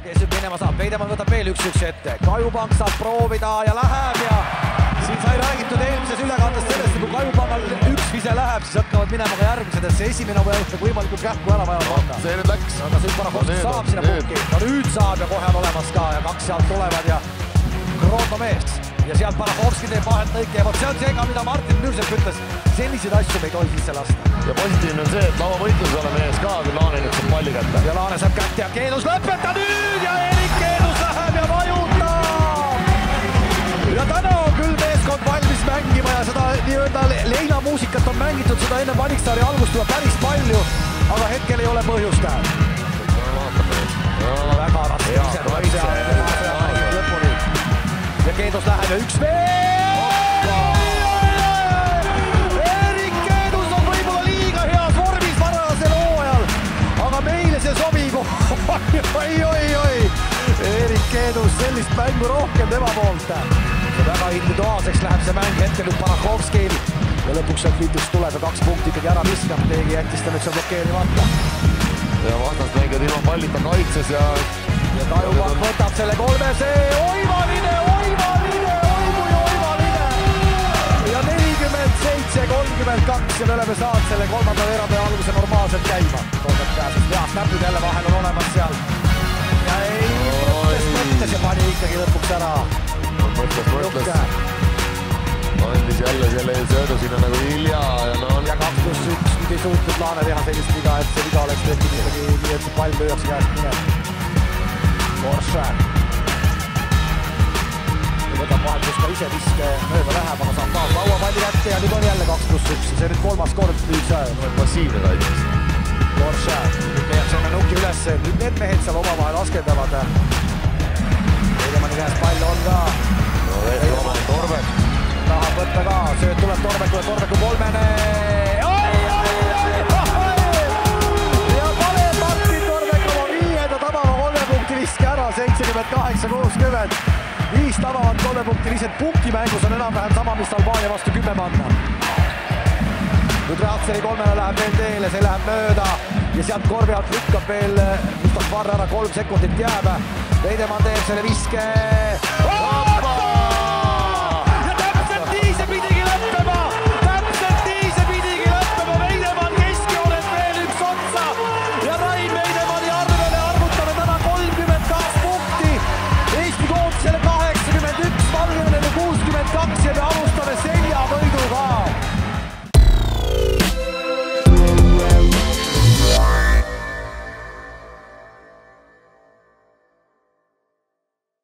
kes nüüd minema saab, Veidemann võtab veel 1-1 ette, Kajupank saab proovida ja läheb ja siin sai räägitud eelmises ülekandes sellest, kui Kajupangal üks vise läheb, siis hakkavad minema ka järgmised, et see esimene võimalikult kähku ära vaja vaata. See nüüd läks. Aga see Parakovski saab sinna punkki, no nüüd saab ja kohe on olemas ka ja kaks sealt tulevad ja Kroonto mees ja sealt Parakovski teeb vahelt lõike ja vot see on see ka, mida Martin Müürsepp ütles, selliseid asju me ei tohi sisse lasta. Ja positiivne on see, et lauavõitluse oleme ees ka, kui Laane nüüd saab palli kätte. Ja Laane saab kätte ja Keedus lõpeta nüüd ja Erik Keedus läheb ja vajutab! Ja täna on küll meeskond valmis mängima ja seda nii-öelda leinamuusikat on mängitud, seda enne Valiksaari algust juba päris palju, aga hetkel ei ole põhjust. Väga raske lõpuni. Ja Keedus läheb ja üks veel! Erik Keedus on võib-olla liiga heas vormis varasel hooajal, aga meile see sobib. Oi! Erik Keedus, sellist mängu rohkem tema poolt. Väga individuaalseks läheb see mäng hetkel nüüd Parakovskil ja lõpuks sealt Vildust tuleb ja 2 punkti ikkagi ära viskab, keegi jättis ta nüüd seal blokeerimata. Ja vastast mängijad ilma pallita kaitses ja Kajupank võtab selle 3, see oivaline! Ja 47-32 ja me oleme saanud selle kolmanda veerandi alguse normaalselt käima. Toomet pääses veast, näpud jälle vahel on olemas seal. Ja ei, mõttes ja pani ikkagi lõpuks ära. Mõtles. Andis jälle selle söödu sinna nagu hilja ja no on... Ja 2+1, nüüd ei suutnud Laane teha sellist viga, et see viga oleks tehtud ikkagi nii, et see pall lüüakse käest minema. Koršär. Võtab vahetus ka ise viske mööda läheb, aga saab taas lauapalli kätte ja nüüd on jälle 2+1. See nüüd 3. kord nüüd see. Passiivne kaitses. Koršär. Nüüd leiab selle nuki üles. Nüüd need mehed seal omavahel askendavad. Veidemanni käest pall on ka. Torbek. Tahab võtta ka. Sööt tuleb Torbekule. Torbeku 3. Ja paneb Martin Torbek oma 5. tabava 3 punkti viske ära. 78-60. 5 tabavat 3 punkti lihtsalt punktimängus on enam-vähem sama, mis Albaania vastu 10 panna. Nüüd Raatseri 3-le läheb veel teele, see läheb mööda ja sealt korvi alt lükkab veel Mustafa Varr ära, 3 sekundit jääb. Veidemann teeb selle viske.